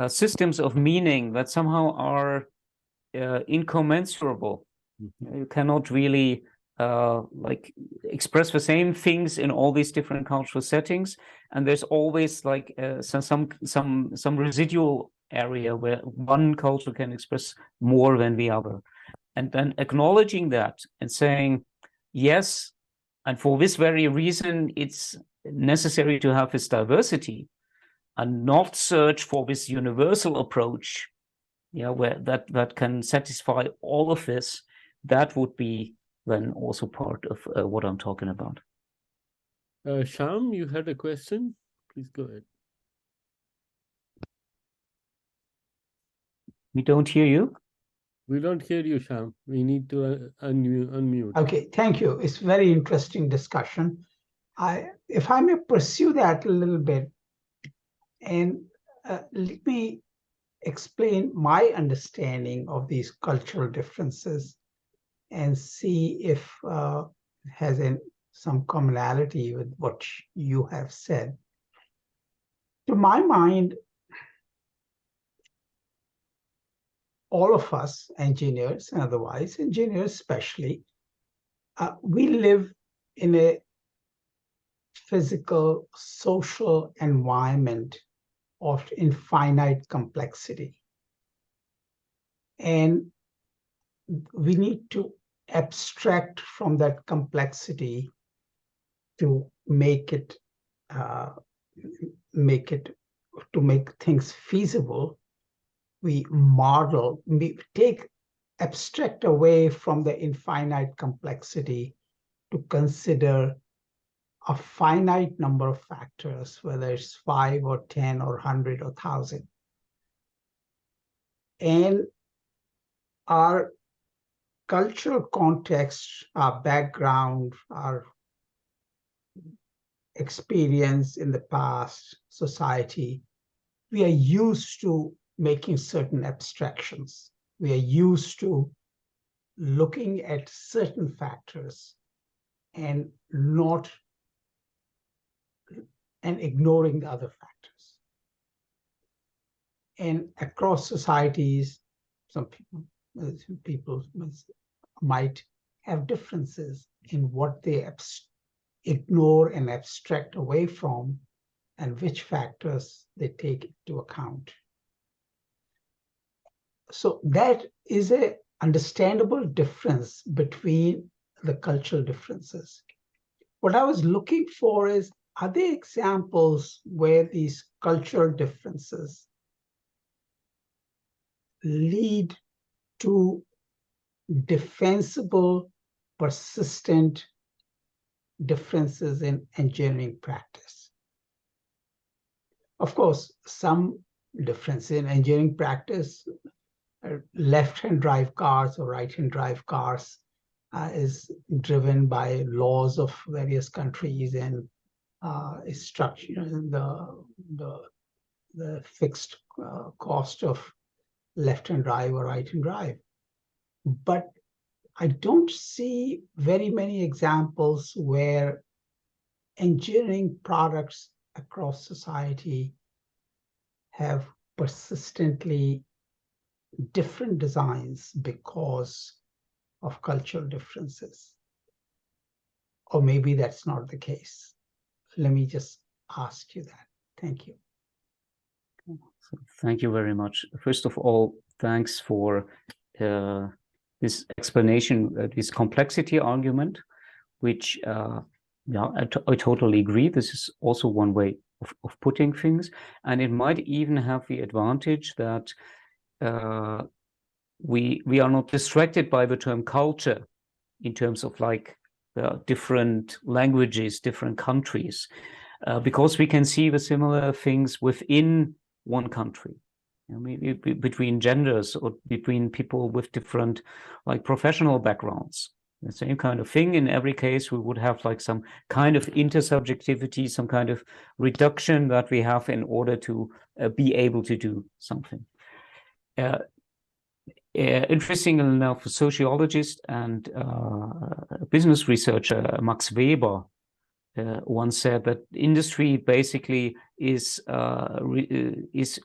systems of meaning that somehow are incommensurable. You cannot really like express the same things in all these different cultural settings, and there's always like some residual area where one culture can express more than the other. And then acknowledging that and saying, yes, and for this very reason, it's necessary to have this diversity and not search for this universal approach, where that can satisfy all of this. That would be then also part of what I'm talking about. Shyam, you had a question? Please go ahead. We don't hear you. We don't hear you, Shyam. We need to unmute. Okay, thank you. It's very interesting discussion. If I may pursue that a little bit, and let me explain my understanding of these cultural differences and see if it has some commonality with what you have said. To my mind, all of us, engineers and otherwise, engineers especially, we live in a physical, social environment of infinite complexity. And we need to abstract from that complexity to make things feasible. We abstract away from the infinite complexity to consider a finite number of factors, whether it's 5 or 10 or 100 or 1,000. And our cultural context, our background, our experience in the past, society, we are used to making certain abstractions. We are used to looking at certain factors and ignoring the other factors. And across societies, some people might have differences in what they ignore and abstract away from, and which factors they take into account. So that is an understandable difference between the cultural differences. What I was looking for is, are there examples where these cultural differences lead to defensible, persistent differences in engineering practice? Of course, some differences in engineering practice left-hand drive cars or right-hand drive cars is driven by laws of various countries and is structured the fixed cost of left-hand drive or right-hand drive. But I don't see very many examples where engineering products across society have persistently different designs because of cultural differences. Or maybe that's not the case. Let me just ask you that. Thank you. So thank you very much. First of all, thanks for this explanation, this complexity argument, which yeah, I totally agree. This is also one way of putting things, and it might even have the advantage that we are not distracted by the term culture in terms of like different languages, different countries, because we can see the similar things within one country, you know, maybe between genders or between people with different like professional backgrounds. The same kind of thing. In every case, we would have like some kind of intersubjectivity, some kind of reduction that we have in order to be able to do something. Interestingly enough, a sociologist and business researcher, Max Weber, once said that industry basically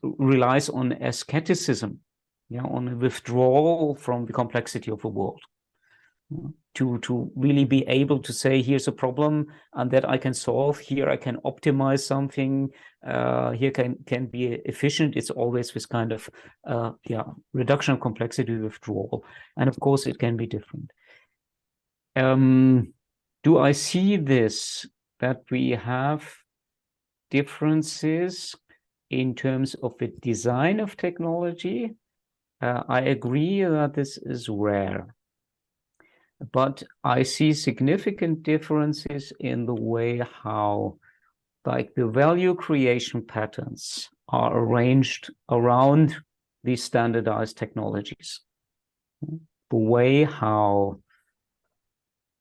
relies on asceticism, you know, on a withdrawal from the complexity of the world, to really be able to say, here's a problem and that I can solve, here I can optimize something, here can be efficient. It's always this kind of reduction of complexity, withdrawal, and of course it can be different. Do I see this, that we have differences in terms of the design of technology? I agree that this is rare, but I see significant differences in the way how, like, the value creation patterns are arranged around these standardized technologies. The way how,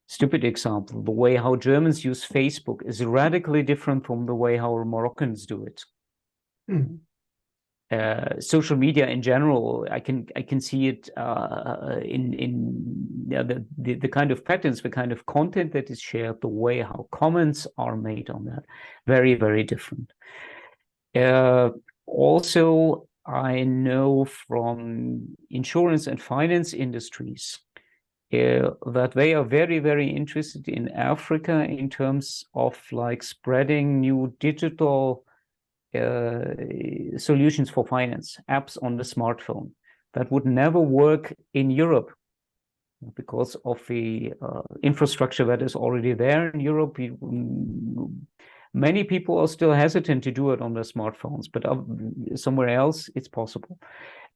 stupid example, the way how Germans use Facebook is radically different from the way how Moroccans do it. Mm. Social media in general, I can see it in the kind of patterns, the kind of content that is shared, the way how comments are made on that, very, very different. Also, I know from insurance and finance industries that they are very, very interested in Africa in terms of like spreading new digital solutions for finance, apps on the smartphone that would never work in Europe because of the infrastructure that is already there in Europe. Many people are still hesitant to do it on their smartphones, but somewhere else it's possible.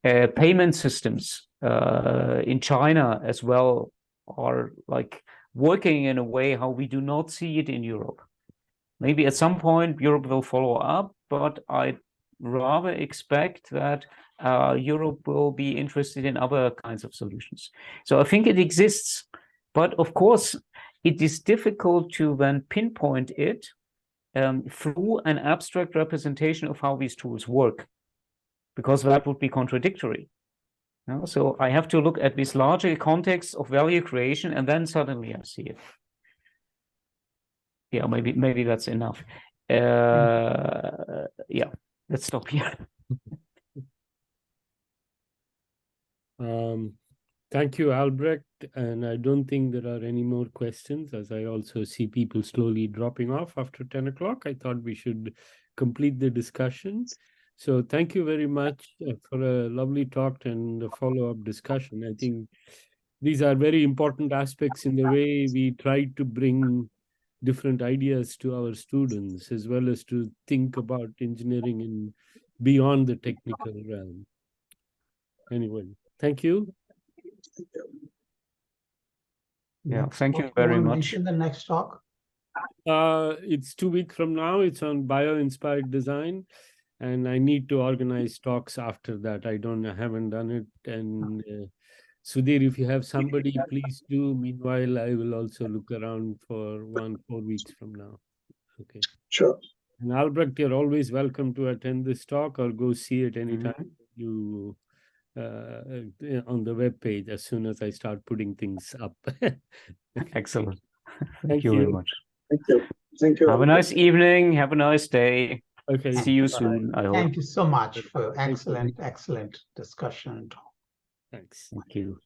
Payment systems in China as well are like working in a way how we do not see it in Europe. Maybe at some point Europe will follow up, but I rather expect that Europe will be interested in other kinds of solutions. So I think it exists, but of course it is difficult to then pinpoint it through an abstract representation of how these tools work, because that would be contradictory. You know? So I have to look at this larger context of value creation, and then suddenly I see it. Yeah, maybe that's enough. Yeah, let's stop here. Thank you, Albrecht. And I don't think there are any more questions, as I also see people slowly dropping off after 10 o'clock. I thought we should complete the discussion. So thank you very much for a lovely talk and a follow-up discussion. I think these are very important aspects in the way we try to bring different ideas to our students, as well as to think about engineering in beyond the technical realm. Anyway, thank you. Yeah, thank you very much. Mention the next talk. It's 2 weeks from now. It's on bio-inspired design. and I need to organize talks after that. I haven't done it. And Sudhir, if you have somebody, please do. Meanwhile, I will also look around for 4 weeks from now. Okay. Sure. And Albrecht, you're always welcome to attend this talk or go see it anytime you on the web page as soon as I start putting things up. Excellent. Thank you very you. much. Thank you. Thank you. Have a nice evening. Have a nice day. Okay. See you bye. soon, I hope. Thank you so much for Thank you. excellent discussion. Thanks. Thank you.